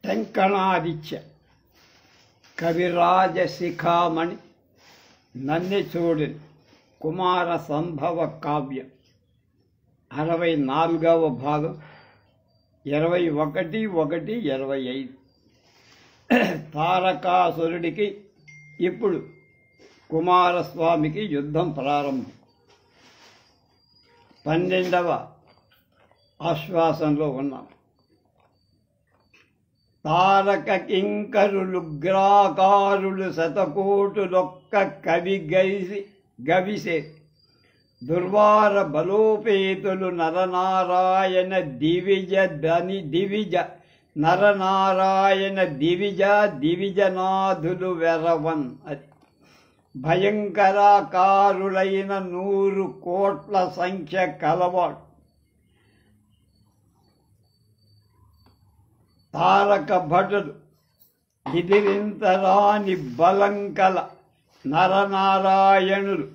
టెంకణాదిత్య కవిరాజ శిఖామణి నన్నెచూడి కుమార సంభవ కావ్యం 64వ భాగం 21/1/25. తారకాసురుడికి ఇప్పుడు కుమారస్వామికి యుద్ధం ప్రారంభం. 12వ ఆశ్వాసంలో ఉన్నాం. తారక కింకరులు గ్రాకారులు శతకోటులొక్క కవి గవిసే దుర్వార బలోపేతులు నరనారాయణ దివిజ నరనారాయణ దివిజనాథులు వెరవన్. అది భయంకరాకారులైన 100 కోట్ల సంఖ్య కలవాడు. తారక భటులు ఎదిరింతరాని బలంకల నరనారాయణులు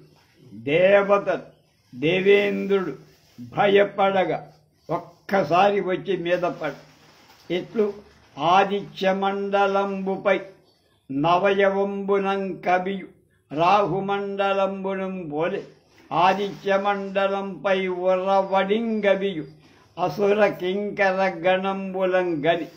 దేవతలు దేవేంద్రుడు భయపడగా ఒక్కసారి వచ్చి మీద పడ. ఇట్లు ఆదిత్యమండలంబుపై నవయవంబునం కవియు రాహుమండలంబునం పోలే ఆదిత్యమండలంపై ఉర్రవడింగవియు అసుర కింకర గణంబులం గని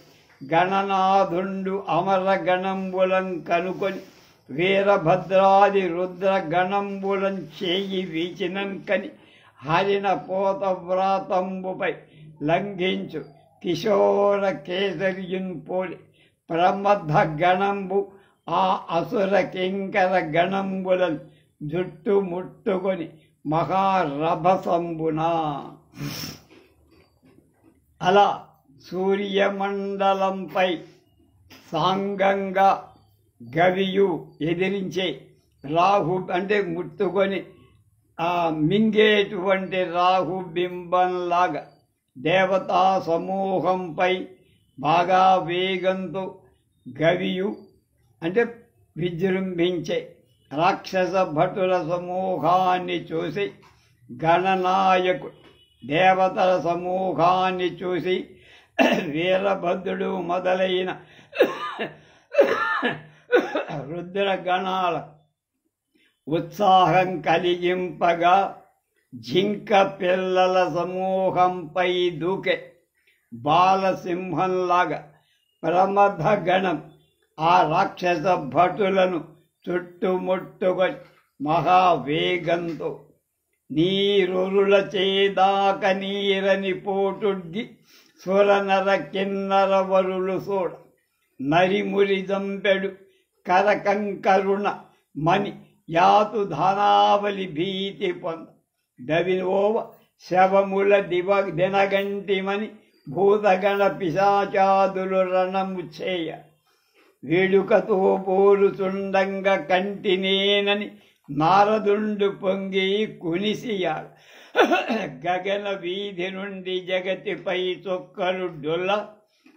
గణనాథుండు అమర గణంబులం కనుకొని వీరభద్రాది రుద్ర గణంబులం చేయి వీచినం కని హరిణ పోత వ్రాతంబుపై లంఘించు కిశోర కేసరియున్ పోలి ప్రమథ గణంబు ఆ అసుర కింకర గణంబులను జుట్టు ముట్టుకొని మహారభసంబునా. అలా సూర్యమండలంపై సాంగంగా గవియు ఎదిరించే రాహు అంటే ముట్టుకొని మింగేటువంటి రాహు బింబంలాగా దేవతా సమూహంపై బాగా వేగంతో గవియు అంటే విజృంభించే రాక్షస భటుల సమూహాన్ని చూసి గణనాయకుడు దేవతల సమూహాన్ని చూసి వీరభద్రుడు మొదలైన రుద్రగణాల ఉత్సాహం కలిగింపగా జింక పిల్లల సమూహంపై దూకే బాలసింహంలాగా ప్రమథ గణం ఆ రాక్షస భటులను చుట్టుముట్టుకొని మహావేగంతో నీరుల చేదాక నీరని పోటుడ్గి సురనర కిన్నర వరులు సోడ నరిమురి జంపెడు కరకంకరుణ మణి యాతు ధనావలి భీతి పొంద దవినోవ శవముల దినగంటిమని భూతగణ పిశాచాదులు రణము చేయ వేడుకతో పోరుచుండంగ కంటినేనని నారదుండు పొంగి కునిసియాడు. గగన వీధి నుండి జగతిపై చొక్కలు డొల్ల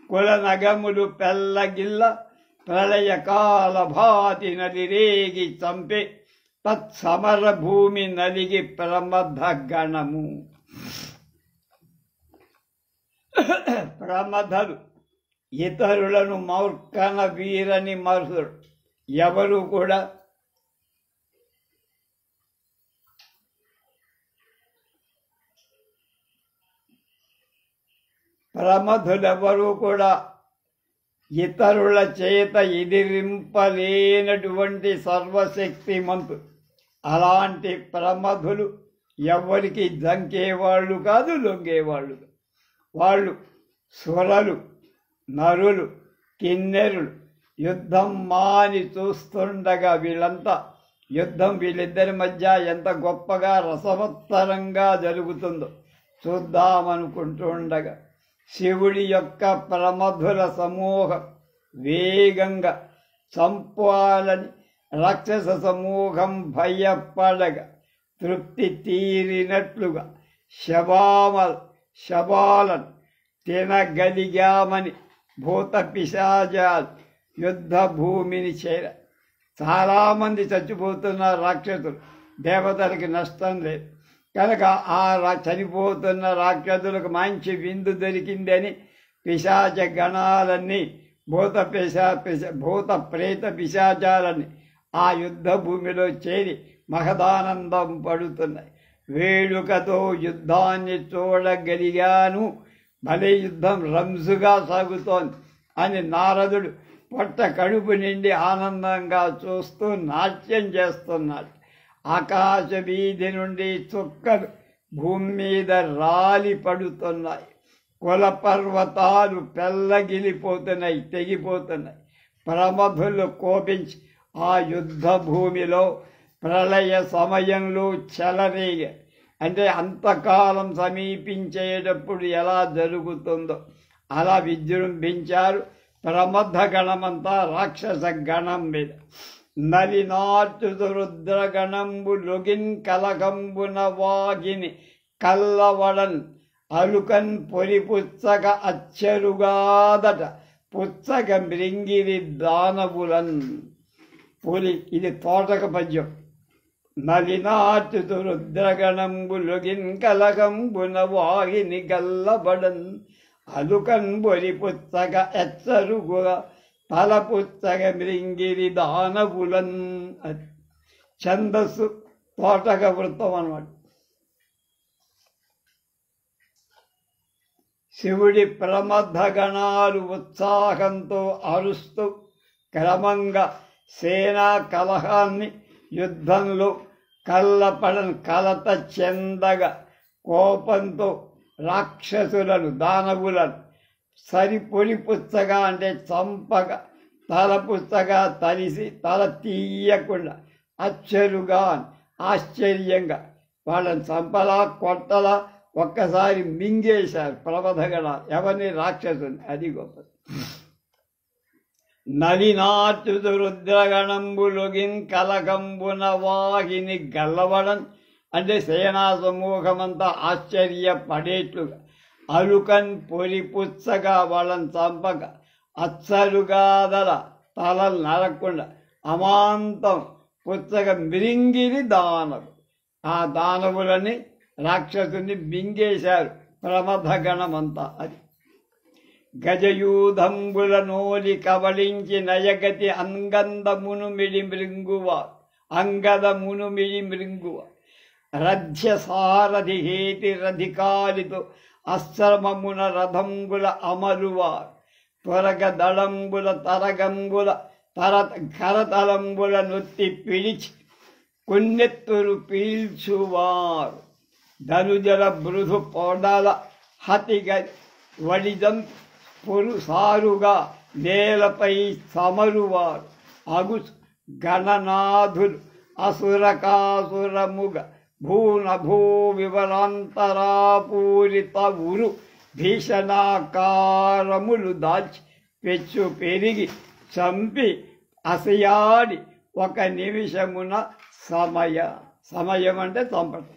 కుల నగములు పెల్లగిల్ల ప్రళయకాల భాతి నలిరేగి చంపే తత్సమర భూమి నలిగి ప్రమథ గణము. ప్రమథలు ఇతరులను మౌర్కన వీరని మరుసుడు. ఎవరు కూడా ప్రమథులెవరూ కూడా ఇతరుల చేత ఎదిరింపలేనటువంటి సర్వశక్తిమంతులు. అలాంటి ప్రమథులు ఎవరికి జంకేవాళ్ళు కాదు, లొంగేవాళ్ళు. వాళ్ళు సురలు నరులు కిన్నెరులు యుద్ధం మాని చూస్తుండగా వీళ్ళంతా యుద్ధం వీళ్ళిద్దరి మధ్య ఎంత గొప్పగా రసవత్తరంగా జరుగుతుందో చూద్దామనుకుంటుండగా శివుడి యొక్క ప్రమథుల సమూహం వేగంగా చంపాలని రాక్షస సమూహం భయపడగా తృప్తి తీరినట్లుగా శవాలను తినగలిగామని భూత పిశాచాలు యుద్ధ భూమిని చేర. చాలామంది చచ్చిపోతున్న రాక్షసులు, దేవతలకి నష్టం లేదు. కనుక ఆ చనిపోతున్న రాక్షసులకు మంచి విందు దొరికిందని పిశాచ గణాలన్నీ భూత ప్రేత పిశాచాలని ఆ యుద్ధ భూమిలో చేరి మహదానందం పడుతున్నాయి. వేడుకతో యుద్ధాన్ని చూడగలిగాను, భలే యుద్ధం రంజుగా సాగుతోంది అని నారదుడు పొట్ట కడుపు నిండి ఆనందంగా చూస్తూ నాట్యం చేస్తున్నాడు. ఆకాశ వీధి నుండి చుక్కలు భూమి మీద రాలి పడుతున్నాయి. కుల పర్వతాలు పెళ్ళగిలిపోతున్నాయి, తెగిపోతున్నాయి. ప్రమధులు కోపించి ఆ యుద్ధ భూమిలో ప్రళయ సమయంలో చెలరేగే, అంటే అంతకాలం సమీపించేటప్పుడు ఎలా జరుగుతుందో అలా విజృంభించారు ప్రమథ గణమంతా రాక్షస గణం మీద. నలినార్చుదు రుద్రగణంబు లొగిన్ కలకంబున వాగిని కల్లవడన్ అలుకన్ పొరి పుచ్చగ అచ్చరుగాదట పుచ్చగ మృంగిరి దానవులన్. పులి ఇది తోటక పద్యం. నలినార్చుదు రుద్రగణంబు లొగిన్ కలకంబున వాగిని గల్లబడన్ అలుకన్ పొరి పుచ్చగ ఎచ్చరుగా తలపుచ్చగ మృంగిరి దానవులన్. ఛందస్సు తోటక వృత్తం అన్నమాట. శివుడి ప్రమథ గణాలు ఉత్సాహంతో అరుస్తూ క్రమంగా సేనా కలహాన్ని యుద్ధంలో కలత చెందగా కోపంతో రాక్షసులను దానవులను సరిపొడి పుచ్చగా అంటే చంపగా తలపుచ్చగా తలిసి తల తీయకుండా అచ్చరుగా ఆశ్చర్యంగా వాళ్ళని చంపలా కొట్టలా ఒక్కసారి మింగేశారు ప్రమథగణ. ఎవరిని? రాక్షసుని. అది గొప్పది. నలినార్చుదు రుద్రగణంబులొగిన్ కలకంబున వాహిని గల్లవడన్ అంటే సేనా సమూహమంతా ఆశ్చర్యపడేట్లుగా అలుకన్ పొరి పుచ్చగా వాళ్ళని చంపక అచ్చరుగాదల తలలు నరకుండా అమాంతం పుచ్చగా మృంగిరి దానవు. ఆ దానవులని రాక్షసుని మింగేశారు ప్రమథ గణమంతా. అది గజయూధంబుల నోలి కబళించి నయగతి అంగందమును మిడి మృంగువ రథ్య సారథి హేతి రధికాలితో అశ్రమమున రథంబుల అమరువారు త్వరగ దళంబుల తరగంబుల కరతలంబుల నొత్తి పిలిచి కొన్నెత్తురు పీల్చువారు ధనుజల మృదు పొడల హతిగ వడిదం సారుగా నేలపై సమరువారు అగు గణనాథులు అసురకాసురముగ భూ వివరాంతరాపూరిత ఉరు భీషణాకారములు దాల్చి పెచ్చు పెరిగి చంపి అసయాడి ఒక నిమిషమున సమయం అంటే చంపటం.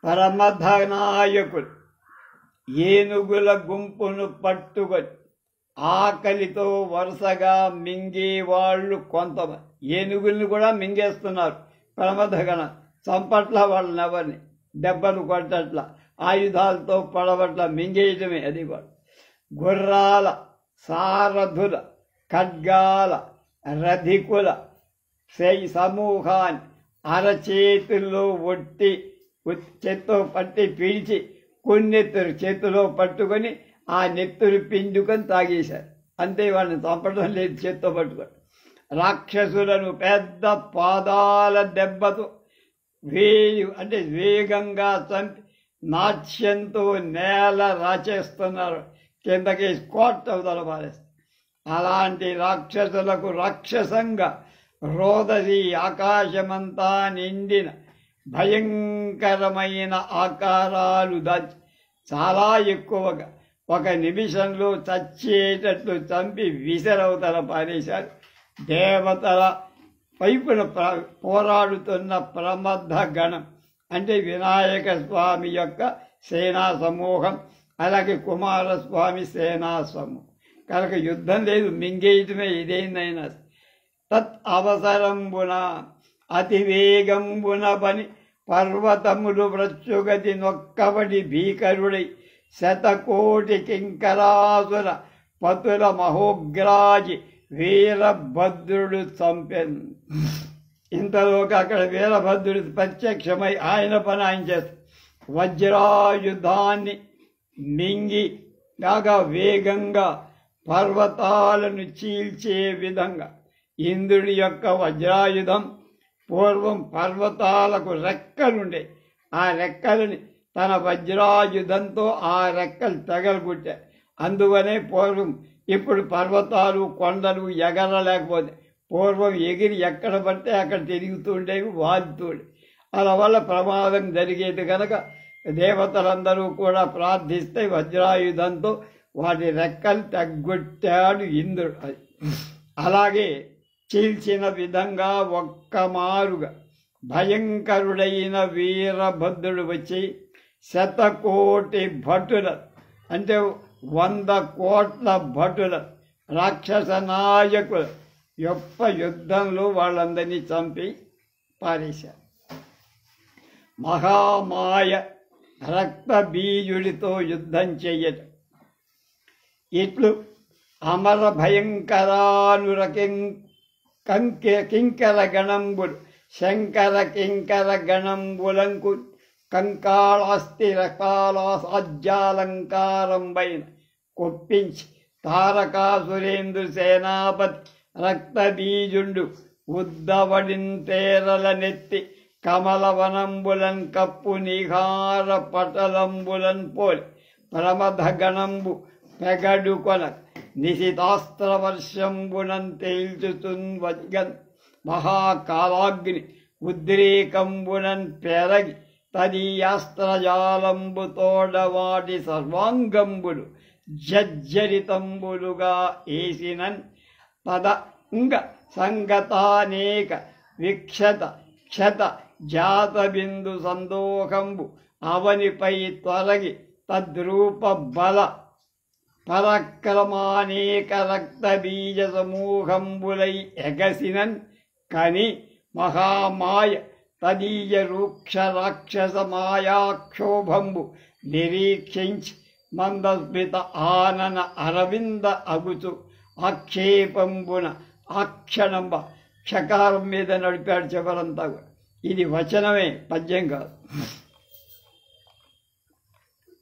ప్రమథ నాయకులు ఏనుగుల గుంపును పట్టుకొని ఆకలితో వరుసగా మింగేవాళ్ళు కొంతమంది. ఏనుగుల్ని కూడా మింగేస్తున్నారు ప్రమథగణ. చంపట్ల వాళ్ళని ఎవరిని, దెబ్బలు కొట్టట్ల, ఆయుధాలతో పడవట్ల, మింగేయటమే. అది కూడా గుర్రాల సారథుల ఖడ్గాల రధికుల సమూహాన్ని అరచేతుల్లో చేత్తో పట్టి పీల్చి కొన్నెత్తురు చేతిలో పట్టుకొని ఆ నెత్తురు పిండుకొని తాగేశారు. అంతే, వాళ్ళని చంపడం లేదు చేత్తో పట్టుకొని. రాక్షసులను పెద్ద పాదాల దెబ్బతో వేగంగా చంపి నాట్యంతో నేల రాచేస్తున్నారు, కిందకి కోట్టవతల పారేస్తారు. అలాంటి రాక్షసులకు రాక్షసంగా రోదసి ఆకాశమంతా నిండిన భయంకరమైన ఆకారాలు దాచి చాలా ఎక్కువగా ఒక నిమిషంలో చచ్చేటట్లు చంపి విసరవతల పారేశారు. దేవతల వైపున పోరాడుతున్న ప్రమథ గణం అంటే వినాయక స్వామి యొక్క సేనా సమూహం, అలాగే కుమారస్వామి సేనా సమూహం. కనుక యుద్ధం లేదు, మింగేయటమే ఇదేందైనా. తత్ అవసరంబున అతివేగంబున పని పర్వతములు వ్రచ్చుగతి నొక్కబడి భీకరుడై శతకోటి కింకరాసుర పతుల మహోగ్రాజి వీరభద్రుడు చంపెన్. ఇంతలోకి అక్కడ వీరభద్రుడు ప్రత్యక్షమై ఆయన పని ఆయన చేస్తాడు. వజ్రాయుధాన్ని మింగి బాగా వేగంగా పర్వతాలను చీల్చే విధంగా ఇంద్రుడి యొక్క వజ్రాయుధం పూర్వం పర్వతాలకు రెక్కలుండే. ఆ రెక్కలని తన వజ్రాయుధంతో ఆ రెక్కలు తగలగొట్టాయి. అందువనే పూర్వం ఇప్పుడు పర్వతాలు కొండలు ఎగరలేకపోతే పూర్వం ఎగిరి ఎక్కడ పడితే అక్కడ తిరుగుతుండేవి, వాలుతుండే. అలా వల్ల ప్రమాదం జరిగేది కనుక దేవతలందరూ కూడా ప్రార్థిస్తే వజ్రాయుధంతో వాటి రెక్కలు తగ్గొట్టాడు ఇంద్రుడు. అలాగే చీల్చిన విధంగా ఒక్కమారుగా భయంకరుడైన వీరభద్రుడు వచ్చి శతకోటి భటుల అంటే 100 కోట్ల భటుల రాక్షస నాయకుల యొక్క యుద్ధంలో వాళ్ళందరినీ చంపి పారేశారు. మహామాయ రక్త బీజుడితో యుద్ధం చెయ్యటం. ఇట్లు అమర భయంకరానురకిం కింకర గణంబులు శంకర కింకర గణంబులంకు కంకాళాస్తి రకాలాసాధ్యాలంకారంబైన కొప్పించి తారకాసురేంద్రు సేనాపతి రక్తబీజుండు ఉద్దవడింతేరల నెత్తి కమలవనంబులన్ కప్పు నిహార పటలంబులన్ పోలి ప్రమథ గణంబు పెగడు కొన నిశితాస్త్రవర్షంబునం తేల్చుతున్ వజ్గన్ మహాకాలాగ్ని ఉద్రేకంబునన్ పెరగి తదీయాస్త్రజాలంబు తోడవాటి సర్వాంగంబులు జజ్జరితంబులుగా ఏసినన్ తదంగ సంగతానేక విక్షత క్షత జాత బిందు సందోహంబు అవనిపై తొలగి తద్రూప బల పరక్రమానేక రక్త బీజ సమూహంబులై ఎగసినన్ కని మహామాయ తదీయ రూక్ష రాక్షస మాయాక్షోభంబు నిరీక్షించి మందస్మిత ఆనన అరవింద అగుచు ఆక్షేపంబున ఆక్షణంబ క్షకారం మీద నడిపాడు చివరంతా. ఇది వచనమే, పద్యం కాదు.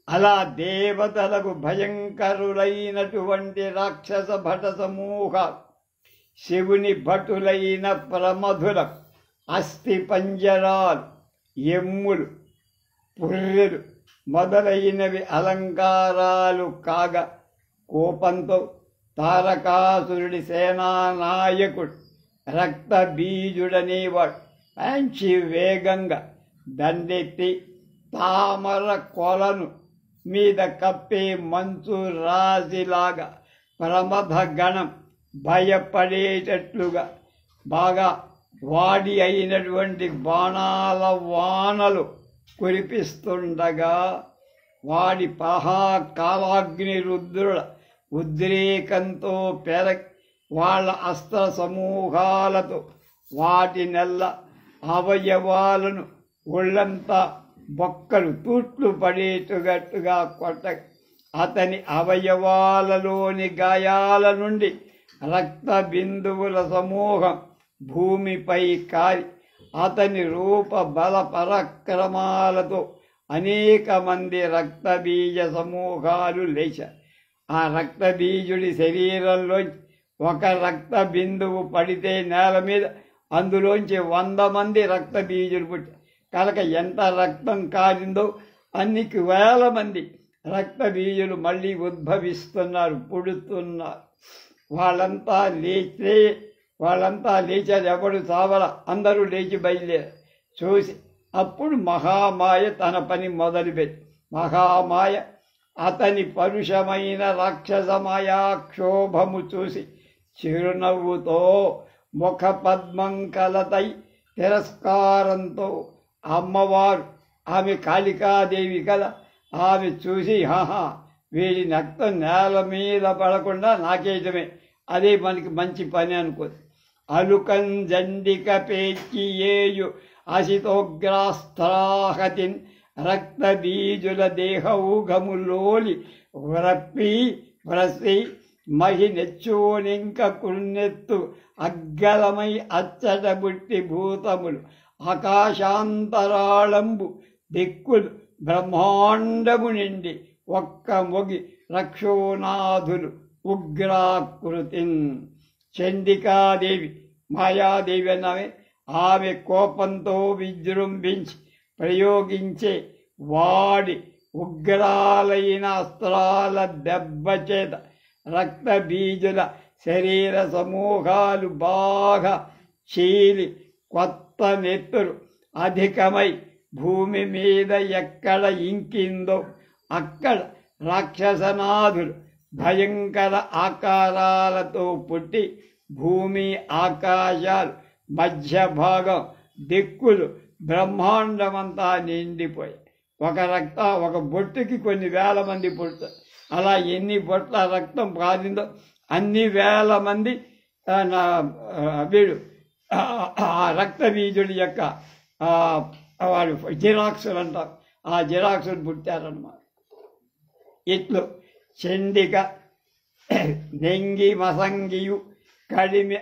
అలా దేవతలకు భయంకరులైనటువంటి రాక్షస భట సమూహ శివుని భటులైన ప్రమధులకు అస్థి పంజరాలు, ఎమ్ములు, పుర్రెలు మొదలైనవి అలంకారాలు కాగా కోపంతో తారకాసురుడి సేనానాయకుడు రక్త బీజుడనేవాడు మంచి వేగంగా దండెత్తి తామర కొలను మీద కప్పే మంచు రాశిలాగా ప్రమథ గణం భయపడేటట్లుగా బాగా వాడి అయినటువంటి బాణాల వానలు కురిపిస్తుండగా వాడి మహాకాలాగ్ని రుద్రుల ఉద్రేకంతో పెరగి వాళ్ళ అస్త్ర సమూహాలతో వాటి నెల్ల అవయవాలను ఒళ్ళంతా బొక్కలు తూట్లు పడేటుగట్టుగా కొట్ట అతని అవయవాలలోని గాయాల నుండి రక్త బిందువుల సమూహం భూమిపై కారి అతని రూప బల పరాక్రమాలతో అనేక మంది రక్తబీజ సమూహాలు లేచారు. ఆ రక్తబీజుడి శరీరంలోంచి ఒక రక్త బిందువు పడితే నేల మీద అందులోంచి 100 మంది రక్తబీజులు పుట్టారు కనుక ఎంత రక్తం కారిందో అన్ని వేల మంది రక్తబీజులు మళ్ళీ ఉద్భవిస్తున్నారు, పుడుతున్నారు. వాళ్ళంతా లేచారు, ఎవడు చావల, అందరూ లేచి బయలుదేరారు. చూసి అప్పుడు మహామాయ తన పని మొదలుపెట్టి మహామాయ అతని పరుషమైన రాక్షసమాయా క్షోభము చూసి చిరునవ్వుతో ముఖ పద్మం కలతై తిరస్కారంతో అమ్మవారు ఆమె కాళికాదేవి కదా ఆమె చూసి హాహా వీడి రక్తం నేల మీద పడకుండా నాకేయటమే, అదే మనకి మంచి పని అనుకోదు. అలుకన్ జండిక పేచి ఏయు అసితోగ్రాస్త్రాహతిన్ రక్త బీజుల దేహౌఘములోలి వ్రసి మహి నెచ్చోనింక కున్నెత్తు అగ్గలమై అచ్చటబుట్టి భూతములు ఆకాశాంతరాళంబు దిక్కులు బ్రహ్మాండము నిండి ఒక్క మొగి రక్షోనాథులు ఉగ్రాకృతిన్. చండికాదేవి మాయాదేవి అన్నమే. ఆమె కోపంతో విజృంభించి ప్రయోగించే వాడి ఉగ్రాలైన అస్త్రాల దెబ్బ చేత రక్త బీజుల శరీర సమూహాలు బాగా చీలి కొత్త నెత్తురు అధికమై భూమి మీద ఎక్కడ ఇంకిందో అక్కడ రాక్షసనాథులు భయంకర ఆకారాలతో పుట్టి భూమి ఆకాశాలు మధ్య భాగం దిక్కులు బ్రహ్మాండమంతా నిండిపోయి ఒక బొట్టుకి కొన్ని వేల మంది పుడతారు. అలా ఎన్ని బొట్ల రక్తం కాదిందో అన్ని వేల మంది వీడు ఆ రక్త బీజుడి యొక్క వాడు జిరాక్సులు అంటారు. ఆ జిరాక్సులు పుట్టారన్నమాట. ఇట్లు చండిక నెంగి మసంగియు కడిమి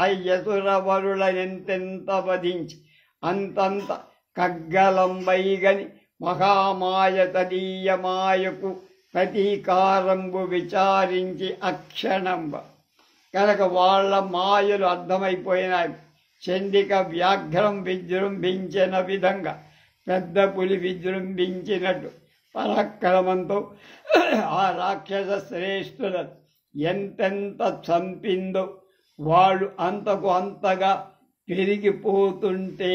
అయ్యసుర వరులనెంతెంత వధించి అంతంత కగ్గలంబైగని మహామాయ తదీయమాయకు ప్రతీకారంబు విచారించి అక్షణంబ. కనుక వాళ్ళ మాయలు అర్థమైపోయినాయి. చండిక వ్యాఘ్రం విజృంభించిన విధంగా పెద్ద పులి విజృంభించినట్టు పరాక్రమంతో ఆ రాక్షస శ్రేష్ఠులను ఎంతెంత చంపిందో వాళ్ళు అంతకు అంతగా పెరిగిపోతుంటే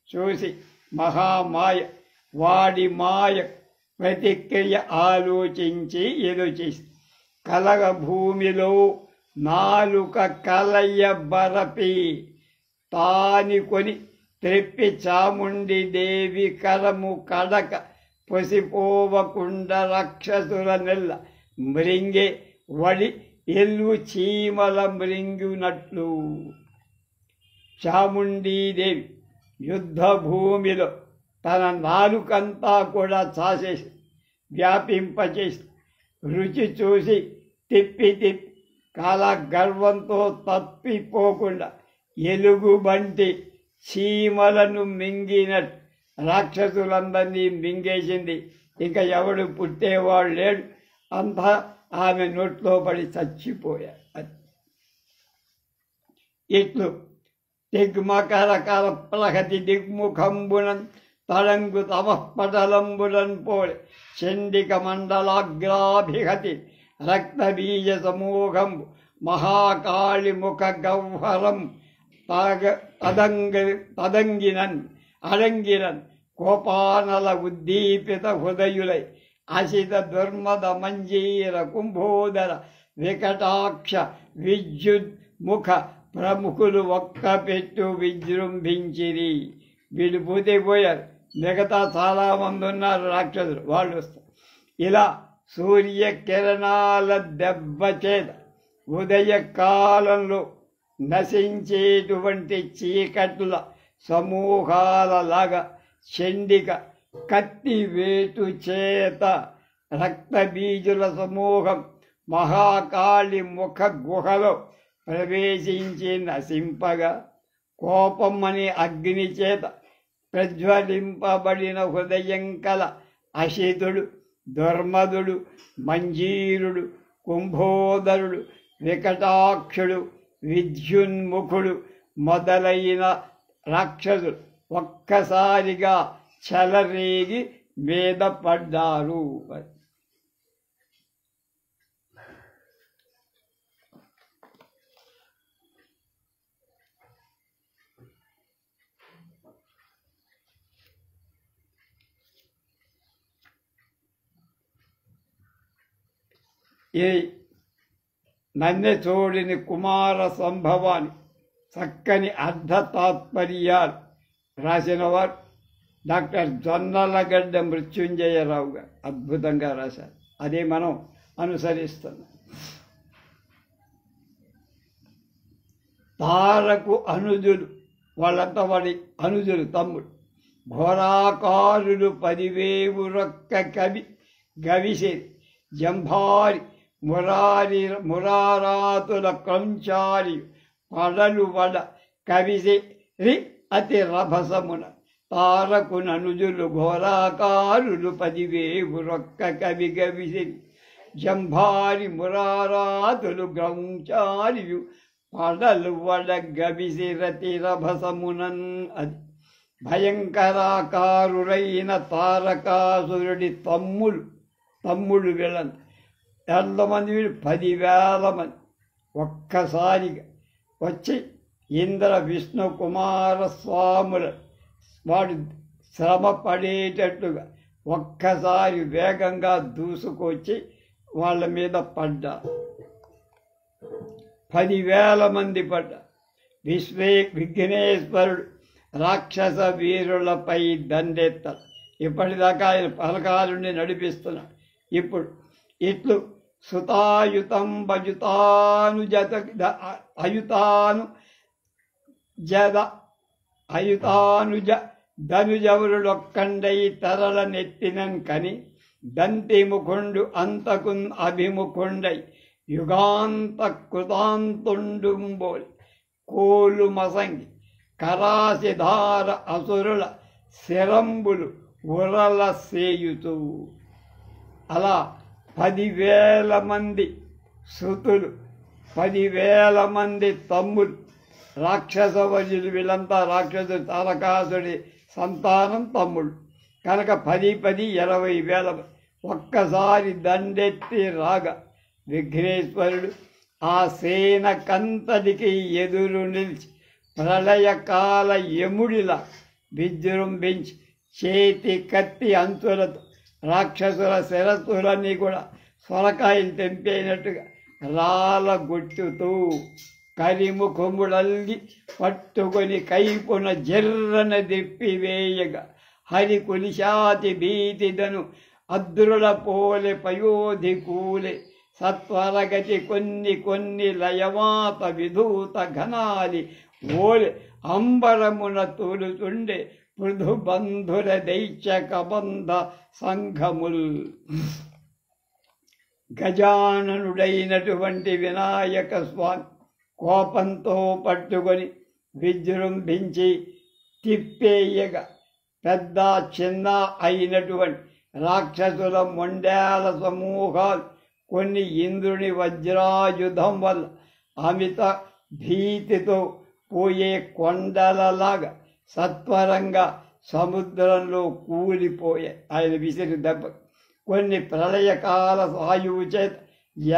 చూసి మహామాయ వాడి మాయ ప్రతిక్రియ ఆలోచించి ఎదుచేసి కలగ భూమిలో నాలుక కలయ బరపి తానికొని త్రెప్పి చాముండి దేవి కరము కడక పొసిపోవకుండ రాక్షసుల నెల్ల మృంగే వడి ఎల్లు చీమల మృంగునట్లు. చాముండీదేవి యుద్ధ భూమిలో తన నాలుకంతా కూడా చాసేసి వ్యాపింపచేసి రుచి చూసి తిప్పి కాల గర్వంతో తప్పిపోకుండా ఎలుగుబంటి చీమలను మింగినట్టు రాక్షసులందరినీ మింగేసింది. ఇంకా ఎవడు పుట్టేవాడు లేడు. అంతా ఆమె నోట్లో పడి చచ్చిపోయారు. ఇట్లు దిగ్మకరకర ప్రహతి దిగ్ముఖంబునన్ తడంగు తమఃపటలంబులన్ పోలే చండిక మండలాగ్రాభిహతి రక్తబీజ సమూహంబు మహాకాళి ముఖ గహ్వరం తదంగినన్ అడంగినన్ కోపానల ఉద్దీపిత హృదయులై అసిత దుర్మద మంజీర కుంభోదర వికటాక్ష విద్యుత్ ముఖ ప్రముఖులు ఒక్క పెట్టు విజృంభించిరి. వీళ్ళు పోయారు. మిగతా చాలామంది ఉన్నారు రాక్షసులు, వాళ్ళు వస్తారు. ఇలా సూర్యకిరణాల దెబ్బ చేత ఉదయకాలంలో నశించేటువంటి చీకట్ల సమూహాలలాగా చండిక కత్తి వేటు చేత రక్తబీజుల సమూహం మహాకాళి ముఖ గుహలో ప్రవేశించి నశింపగా కోపం అనే అగ్ని చేత ప్రజ్వలింపబడిన హృదయం కల అశితుడు, దుర్మదుడు, మంజీరుడు, కుంభోదరుడు, వికటాక్షుడు, విద్యున్ముఖుడు మొదలైన రాక్షసులు ఒక్కసారిగా చెలరేగి మీద పడ్డారు. ఈ నన్నెచోడిని కుమార సంభవాన్ని చక్కని అర్ధ తాత్పర్యాలు రాసినవారు డాక్టర్ జొన్నలగడ్డ మృత్యుంజయరావు గారు అద్భుతంగా రాశారు. అదే మనం అనుసరిస్తున్నాం. తారకు అనుజులు, వాళ్ళంతా వాడి అనుజులు, తమ్ముడు. ఘోరాకారులు 10,000 రొక్క కవి గవిసేరి జంభారి మురారాతుల క్రంచారి పడలు వడ కవిసేరి అతి రభసమున తారకు ననుజులు ఘోరాకారులు 10,000 రొక్క కవి గవిసేరి జంభారి మురారాతులు గ్రంచారియు పడలు వడ గవిసిరతి రభసమునన్. అది భయంకరాకారుడైన తారకాసురుడి తమ్ముడు వీళ్ళంత ఎంతమంది? 10,000 మంది ఒక్కసారిగా వచ్చి ఇంద్ర విష్ణు కుమార స్వాముల వాడు శ్రమ పడేటట్టుగా ఒక్కసారి వేగంగా దూసుకొచ్చి వాళ్ళ మీద పడ్డా. 10,000 మంది పడ్డా. విఘ్నేశ్వరుడు రాక్షస వీరులపై దండెత్తారు. ఇప్పటిదాకా ఆయన పలకాలుని నడిపిస్తున్నాడు. ఇప్పుడు ఇట్లు సుతాయుతం అయుతానుజ ధనుజవరుడొక్కండై తరల నెత్తినన్ కని దంతి ముఖుండు అంతకున్ అభిముఖుండై యుగాంత కృతాంతుండుంబోలి కోలు మసంగి కరాసిధార అసురుల శిరంబులు ఉరల సేయుతూ. అలా 10,000 మంది సుతులు, 10,000 మంది తమ్ములు, రాక్షస వజులు, వీళ్ళంతా రాక్షసుడు తారకాసుడి సంతానం తమ్ముడు కనుక 20,000 ఒక్కసారి దండెత్తి రాగా విఘ్నేశ్వరుడు ఆ సేనకంతటికి ఎదురు నిలిచి ప్రళయకాల యముడిలా విజృంభించి చేతి కత్తి అంచులతో రాక్షసుల శిరస్సులన్నీ కూడా సొరకాయలు తెంపేనట్టుగా రాలగొట్టుతూ కరిముఖముడల్లి పట్టుకొని కైపున జర్రన దిప్పివేయగా హరి కులిశాతి భీతిదను అద్రుల పోలె పయోధి కూలే సత్వరగతి కొన్ని లయవాత విధూత ఘనాలి ఓలె అంబరమున తూలుతుండే పృథు బంధుర దైత్యక బంధ సంఘముల్. గజాననుడైనటువంటి వినాయక స్వామి కోపంతో పట్టుకొని విజృంభించి తిప్పేయగా పెద్ద చిన్న అయినటువంటి రాక్షసుల మొండేల సమూహాలు కొన్ని ఇంద్రుని వజ్రాయుధం వల్ల అమిత భీతితో పోయే కొండలలాగా సత్వరంగా సముద్రంలో కూలిపోయాయి ఆయన విసిరి దెబ్బ. కొన్ని ప్రళయకాల వాయువు చేత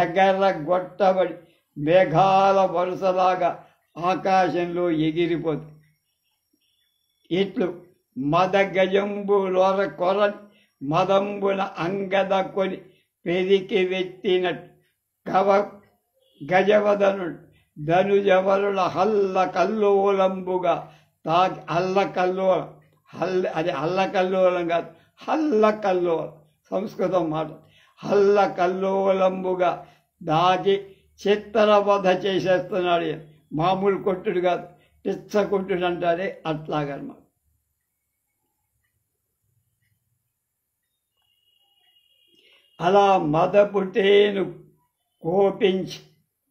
ఎగరగొట్టబడి మేఘాల వరుసలాగా ఆకాశంలో ఎగిరిపోతాయి. ఇట్లు మదగజంబులొర కొరని మదంబున అంగద కొని పెరికి వెత్తినట్టు గజవదనుడు ధనుజవరుల హల్ల కల్లోలంబుగా తాకి అది అల్లకల్లోలం కాదు, హల్ల కల్లోలం సంస్కృతం మాట. హల్ల కల్లోలంబుగా దాకి చిత్తరవధ చేసేస్తున్నాడు. మామూలు కొట్టుడు కాదు, పిచ్చ కొట్టుడు అంటారే అట్లాగనమాట. అలా మదపుటేను కోపించి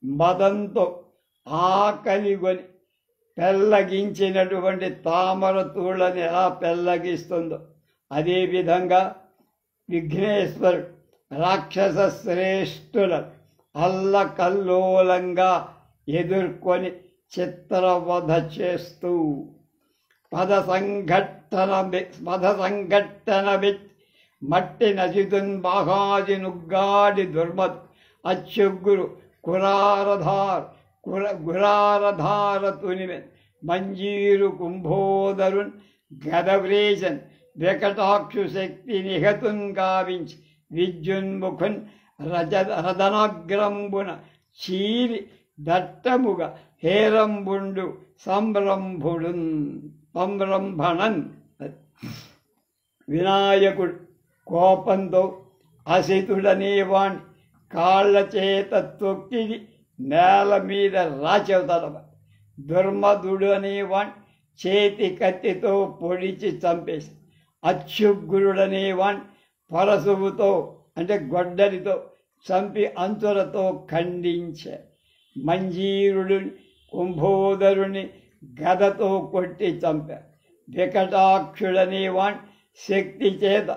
మదంతో ఆకలిగొని పెళ్ళగించినటువంటి తామర తూళ్ళని ఎలా పెళ్ళగిస్తుందో అదేవిధంగా విఘ్నేశ్వరుడు రాక్షస శ్రేష్ఠులను అల్లకల్లోలంగా ఎదుర్కొని చిత్రవధ చేస్తూ పద సంఘట్టన మట్టి నసిదున్ బాహాది నుగ్గాడి దుర్మద్ అచ్చుగ్గురు గురారధార తునిమెన్ మంజీరు కుంభోదరున్ గదవ్రేశన్ వికటాక్షు శక్తి నిహతున్ గావించి విద్యున్ముఖున్ రదనాగ్రంబున చీరి దట్టముగా హేరంబుండు సంరంభణన్. వినాయకుడు కోపంతో అసితుడనేవాణ్ణి కాళ్ల చేత తొక్కి నేల మీద రాచెవుతాడు. దుర్మధుడు అనేవాణ్ణి చేతి కత్తితో పొడిచి చంపేసి అచ్యుగ్రుడనేవాణ్ణి పరశువుతో అంటే గొడ్డలితో చంపి అంచులతో ఖండించే మంజీరుడిని కుంభోదరుని గదతో కొట్టి చంపారు. వికటాక్షుడనే వాణ్ణి శక్తి చేత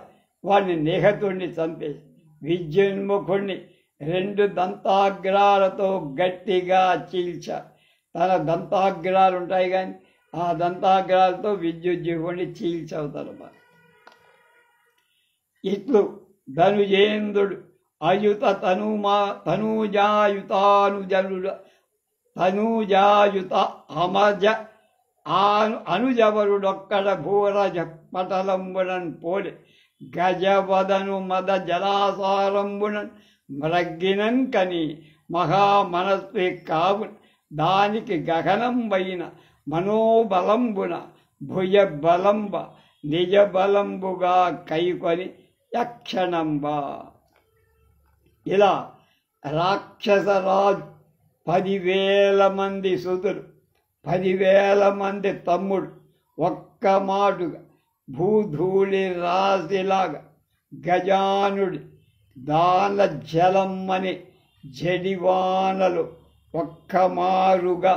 వాడిని నిహతుణ్ణి చంపేసి విద్యున్ముఖుణ్ణి 2 దంతాగ్రాలతో గట్టిగా చీల్చారు. తన దంతాగ్రాలు ఉంటాయి కానీ ఆ దంతాగ్రాలతో విద్యుజ్జీవుణ్ణి చీల్చవుతారు. ఇట్లు ధనుజేంద్రుడు అయుత తనూజాయుత అమజ అనుజవరుడొక్కడ భూరజ పటలంబునన్ పోలి గజవదను మద జలాసారంబునన్ మ్రగ్గినన్ కని మహామనస్వి కావు దానికి గగనంబైన మనోబలంబున భుజబలంబ నిజబలంబుగా కైకొని యక్షణంబా. ఇలా రాక్షసరాజు 10,000 మంది సుతులు 10,000 మంది తమ్ముడు ఒక్క మాటుగా భూధూళి రాశిలాగా గజానుడి దాన జలమ్మని జడివానలు ఒక్కమారుగా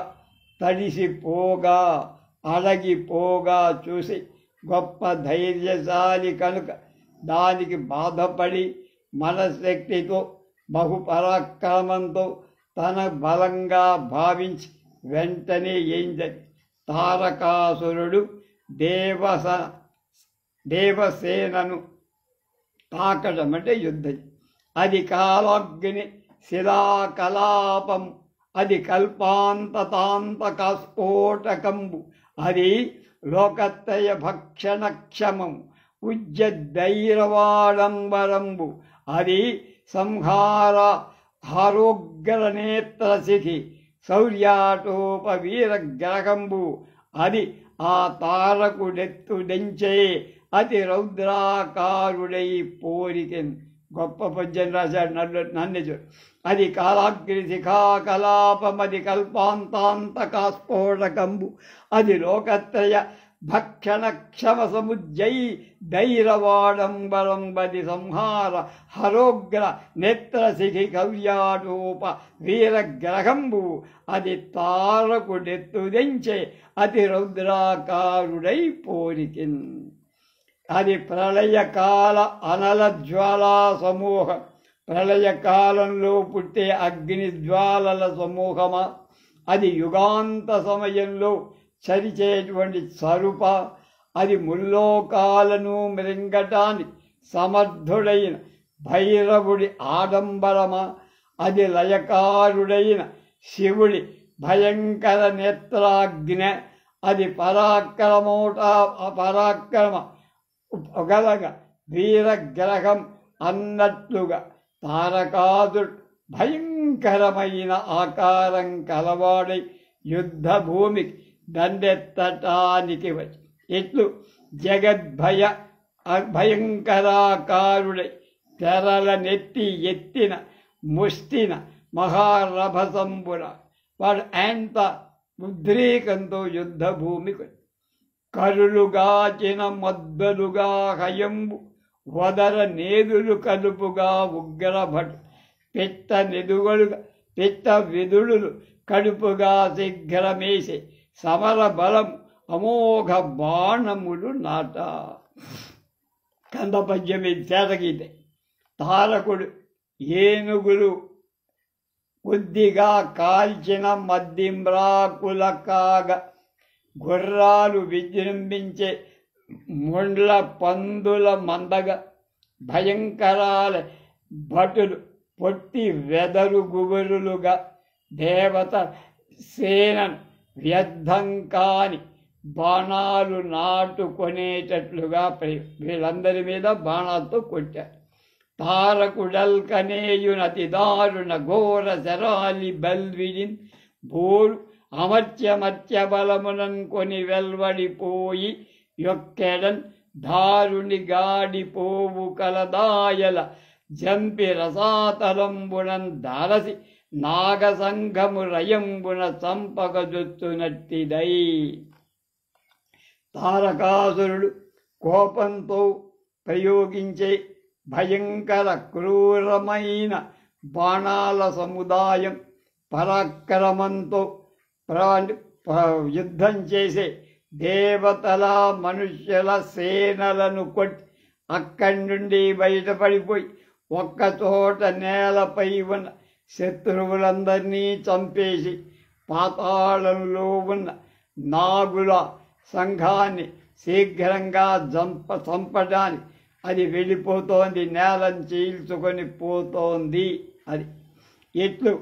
తడిసిపోగా అడగిపోగా చూసి గొప్ప ధైర్యశాలి కనుక దానికి బాధపడి మనశక్తితో బహుపరాక్రమంతో తన బలంగా భావించి వెంటనే ఏంటని తారకాసురుడు దేవసేనను తాకడం అంటే యుద్ధం. అది కాలాగ్ని శిలాకలాపం, అది కల్పాంతతాంతకస్ఫోటకంబు, అది లోకత్రయ భక్షణక్షమం ఉజ్జద్దైరవాడంబరంబు, అది సంహార హరోగ్రనేత్రశిఖి శౌర్యాటోపవీరగ్రహంబు, అది ఆ తారకుడెత్తుడెంచే అతి రౌద్రాకారుడై పోరికెన్. గొప్ప పద్యం రాశాడు నన్నెజుడు. అది కాలాగ్ని శిఖాకలాపమది కల్పాంతాంతకాస్ఫోటకంబు, అది లోకత్రయ భక్షణ క్షమ సముజ్జై ధైరవాడంబరంబది సంహార హరోగ్ర నేత్రశిఖి కవ్యాటోప వీరగ్రహంబు, అది తారకుడెత్తుదెంచే అతి రౌద్రాకారుడై పోరికిన్. అది ప్రళయకాల అనల జ్వాలా సమూహం, ప్రళయకాలంలో పుట్టే అగ్ని జ్వాలల సమూహమా, అది యుగాంత సమయంలో చరిచేటువంటి స్వరూప, అది ముల్లోకాలను మృంగటానికి సమర్థుడైన భైరవుడి ఆడంబరమా, అది లయకారుడైన శివుడి భయంకర నేత్రాగ్ని, అది పరాక్రమ గలగ వీరగ్రహం అన్నట్లుగా తారకాదుడు భయంకరమైన ఆకారం కలవాడై యుద్ధ భూమికి దండెత్తటానికి వచ్చి ఇట్లు భయంకరాకారుడై తెరల నెత్తి ఎత్తిన ముష్టిన మహారభసంబున వాడు ఎంత ఉద్రేకంతో యుద్ధ భూమికి కరులుగాచిన మొద్దలుగా హయంబు వదర నేదులు కలుపుగా ఉగ్రభటు పిట్ట నెదుగలుగా పిట్ట విదుడులు కడుపుగా శీఘ్రమేసే సమర బలం అమోఘ బాణములు నాట. కందపద్యమి చేతగీతే తారకుడు ఏనుగులు కొద్దిగా కాల్చిన మద్దింబ్రాకుల కాగా గుర్రాలు విజృంభించే ముండ్ల పందుల మందగా భయంకరాల భటులు పొట్టి వెదరు గుబురులుగా దేవత సేనను వ్యర్థం కాని బాణాలు నాటుకొనేటట్లుగా వీళ్ళందరి మీద బాణాలతో కొట్టారు. తారకుడల్కనేయునతి దారుణ ఘోర శరాలి బల్విడిన్ బోరు అమర్త్యమర్త్య బలమునన్ కొని వెల్వడిపోయి యొక్కెడన్ దారుని గాడిపోవు కలదాయల జంపి రసాతలంబునన్ దారసి నాగసంఘము రయంబున చంపగజొత్తునట్టిదై. తారకాసురుడు కోపంతో ప్రయోగించే భయంకర క్రూరమైన బాణాల సముదాయం, పరాక్రమంతో యుద్ధం చేసే దేవతల మనుష్యుల సేనలను కొట్టి అక్కడి నుండి బయటపడిపోయి ఒక్కచోట నేలపై ఉన్న శత్రువులందరినీ చంపేసి పాతాళంలో ఉన్న నాగుల సంఘాన్ని శీఘ్రంగా చంపడానికి అది వెళ్ళిపోతోంది, నేలను చీల్చుకొని పోతోంది. అది ఇట్లు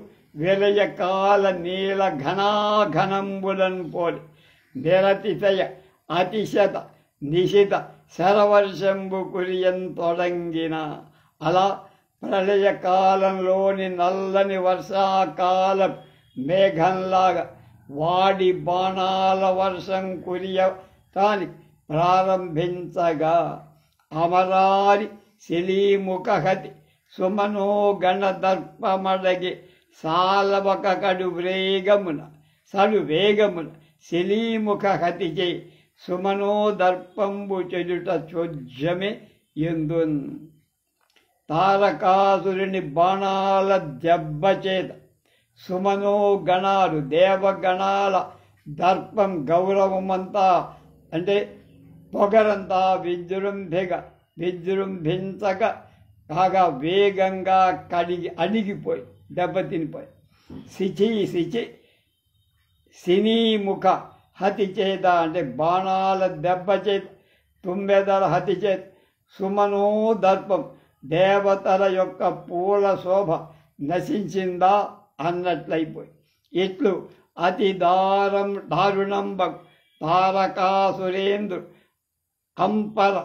విలయకాల నీల ఘనాఘనంబులను పోలి నిరతిశయ అతిశత నిశిత శరవర్షంబు కురియంతొడంగిన. అలా ప్రళయకాలంలోని నల్లని వర్షాకాలం మేఘంలాగా వాడి బాణాల వర్షం కురియటానికి ప్రారంభించగా అమరారి శిలీముఖహతి సుమనో గణదర్పమడగి సాలవక కడు వేగమున శిలీముఖహతిచే సుమనో దర్పంబు చెడుట చోజ్యమే ఎందున్. తారకాసురుని బాణాల దెబ్బచేత సుమనో గణాలు దేవగణాల దర్పం గౌరవమంతా అంటే పొగరంతా విజృంభించక కాగా వేగంగా అణిగిపోయి దెబ్బతినిపోయి సినీముఖ హతి చేత అంటే బాణాల దెబ్బ చేత తుమ్మెదల హతి చేత సుమనో దర్పం దేవతల యొక్క పూల శోభ నశించిందా అన్నట్లయిపోయి. ఇట్లు అతి దారుణంబ తారకాసురేంద్రు కంపర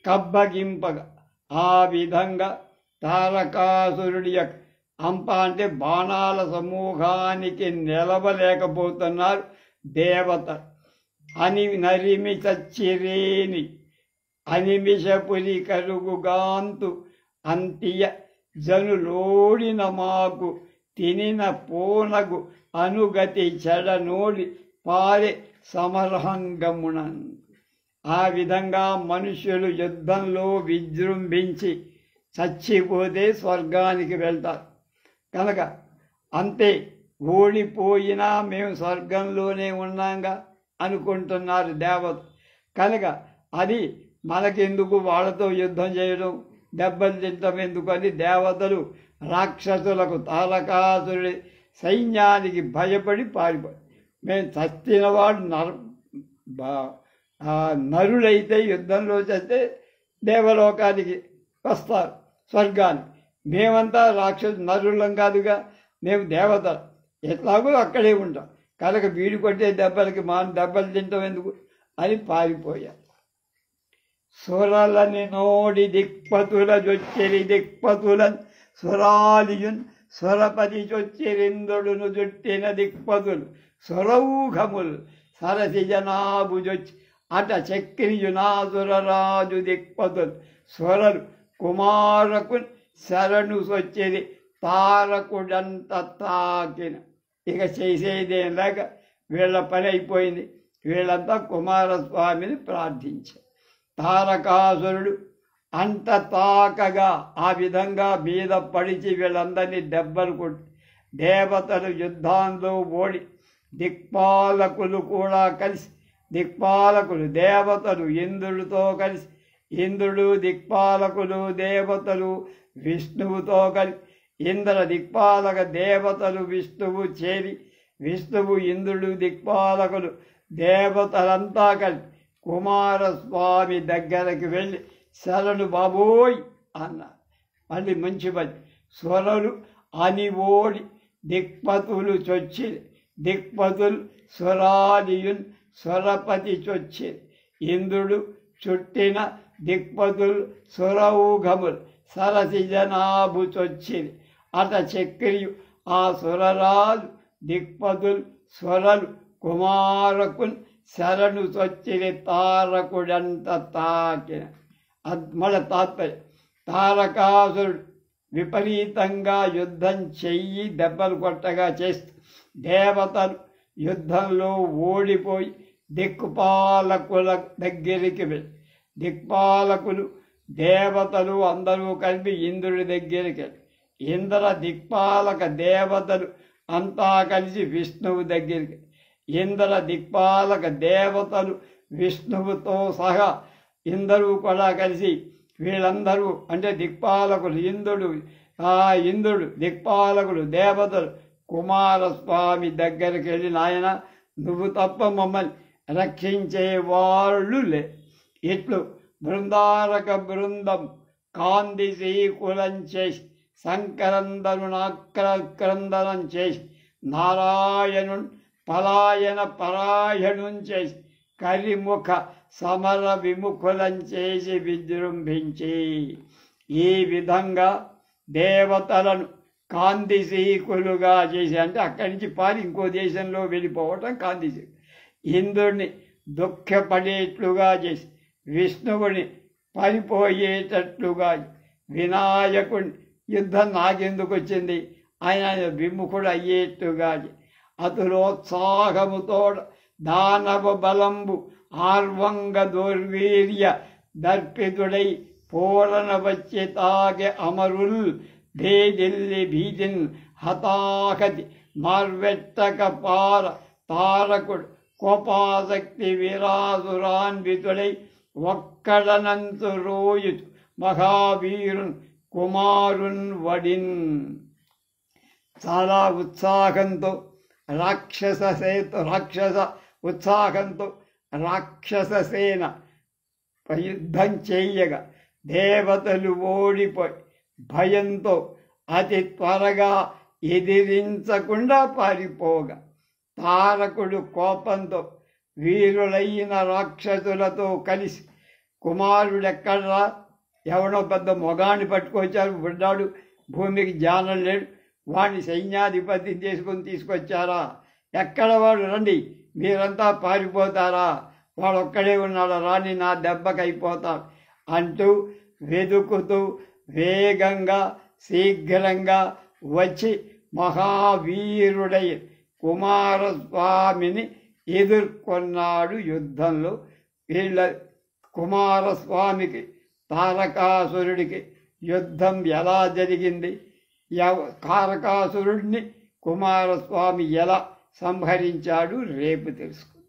కబ్బగింపగా ఆ విధంగా తారకాసురుడి యొక్క అంప అంటే బాణాల సమూహానికి నిలవలేకపోతున్నారు దేవత. నరిమి చచ్చిరేని అనిమిషపురి కరుగుగాంతు అంతియ జనులోడిన మాకు తినిన పూనగు అనుగతి చెడనోడి పారే సమరహంగమునన్. ఆ విధంగా మనుషులు యుద్ధంలో విజృంభించి చచ్చిపోతే స్వర్గానికి వెళ్తారు కనుక అంతే, ఓడిపోయినా మేము స్వర్గంలోనే ఉన్నాంగా అనుకుంటున్నారు దేవత. కనుక అది మనకెందుకు వాళ్ళతో యుద్ధం చేయడం, దెబ్బలు తింటాం ఎందుకు అని దేవతలు రాక్షసులకు తారకాసురుడి సైన్యానికి భయపడి పారిపోయి, మేము చచ్చినవాడు నరులైతే యుద్ధంలో చేస్తే దేవలోకానికి వస్తారు స్వర్గానికి, మేమంతా నరులం కాదుగా, మేము దేవతలు ఎట్లాగో అక్కడే ఉంటాం కనుక వీడు కొట్టే దెబ్బలకి దెబ్బలు తింటాం ఎందుకు అని పారిపోయారు. సురలని నోడి దిక్పతుల జొచ్చెరి దిక్పతులన్ సురాలియున్ సురపతి చొచ్చిరిందుడును జుట్టిన దిక్పతులు సురౌఘములు సరసి జనాభుజొచ్చి అట చక్రియునాసురరాజు దిక్పతులు సురలు కుమారకున్ శరణు సొచ్చిది తారకుడంత తాకిన. ఇక చేసేదేం లేక వీళ్ళ పని అయిపోయింది, వీళ్ళంతా కుమారస్వామిని ప్రార్థించారు. తారకాసురుడు అంత తాకగా ఆ విధంగా మీద పడిచి వీళ్ళందరినీ దెబ్బలు కొట్టి దేవతలు యుద్ధాంలో ఓడి దిక్పాలకులు కూడా కలిసి దిక్పాలకులు దేవతలు ఇంద్రుడితో కలిసి ఇంద్రుడు దిక్పాలకులు దేవతలు విష్ణువుతో కలిసి ఇంద్ర దిక్పాలక దేవతలు విష్ణువు చేరి విష్ణువు ఇంద్రుడు దిక్పాలకులు దేవతలంతా కలిసి కుమారస్వామి దగ్గరికి వెళ్ళి శరణు బాబోయ్ అన్నారు. మళ్ళీ మంచి పని స్వరలు అనివోడి దిక్పతులు చొచ్చి దిక్పతులు స్వరాలియున్ స్వరపతి చొచ్చి ఇంద్రుడు చుట్టిన దిక్పతులు స్వరౌఘములు సరసి జనాభు చొచ్చిరి అట చక్రియు ఆ సురరాజు దిక్పతులు స్వరలు కుమారకున్ శరణు చొచ్చిరి తారకుడంత తాకిన. మన తాత్పర్యం తారకాసురుడు విపరీతంగా యుద్ధం చెయ్యి దెబ్బలు కొట్టగా చేస్తూ దేవతలు యుద్ధంలో ఓడిపోయి దిక్పాలకుల దగ్గరికి వెళ్ళి, దిక్పాలకులు దేవతలు అందరూ కలిపి ఇంద్రుడి దగ్గరికి వెళ్ళి, ఇంద్ర దిక్పాలక దేవతలు అంతా కలిసి విష్ణువు దగ్గరికి, ఇంద్ర దిక్పాలక దేవతలు విష్ణువుతో సహా ఇందరూ కూడా కలిసి, వీళ్ళందరూ అంటే దిక్పాలకులు ఇంద్రుడు దిక్పాలకులు దేవతలు కుమారస్వామి దగ్గరికి వెళ్ళి, నాయన నువ్వు తప్ప మమ్మల్ని రక్షించే వాళ్ళు లే. ఇట్లు బృందారక బృందం కాందిశీకులం చేసి సంకరందరునాక్రందనం చేసి నారాయణున్ పలాయన పరాయణుం చేసి కలిముఖ సమర విముఖులం చేసి విజృంభించి, ఈ విధంగా దేవతలను కాందిశీకులుగా చేసి, అంటే అక్కడి నుంచి పారి ఇంకో దేశంలో వెళ్ళిపోవటం కాందిశీకులు, ఇంద్రుడిని దుఃఖపడేట్లుగా చేసి విష్ణువుని పడిపోయేటట్లుగా, వినాయకుడిని యుద్ధం నాకెందుకు వచ్చింది ఆయన విముఖుడు అయ్యేట్టుగా, అతులోత్సాహముతో దానవ బలంబు ఆర్వంగ దుర్వీర్య దర్పితుడై పూరణ వచ్చి తాగే అమరుల్ భేదిల్లి భీతిన్ హతాకతి మార్వెట్టక పార తారకుడు కోపాసక్తి వీరాసురాన్వితుడై ఒక్కడనంతు రోయుతు మహావీరున్ కుమారున్ వడిన్. చాలా ఉత్సాహంతో రాక్షస ఉత్సాహంతో రాక్షస సేన యుద్ధం చేయగా దేవతలు ఓడిపోయి భయంతో అతి త్వరగా ఎదిరించకుండా పారిపోగా, తారకుడు కోపంతో వీరులైన రాక్షసులతో కలిసి కుమారుడెక్కడరా, ఎవడో పెద్ద మొగాన్ని పట్టుకొచ్చారు, బుడ్డాడు భూమికి జ్ఞానం లేడు, వాడిని సైన్యాధిపతి తీసుకొచ్చారా, ఎక్కడ వాడు, రండి మీరంతా పారిపోతారా, వాడొక్కడే ఉన్నాడు, రాని నా దెబ్బకైపోతాడు అంటూ వెదుకుతూ వేగంగా శీఘ్రంగా వచ్చి మహావీరుడై కుమారస్వామిని ఎదుర్కొన్నాడు యుద్ధంలో. వీళ్ళ కుమారస్వామికి తారకాసురుడికి యుద్ధం ఎలా జరిగింది, తారకాసురుడిని కుమారస్వామి ఎలా సంహరించాడు రేపు తెలుసుకో.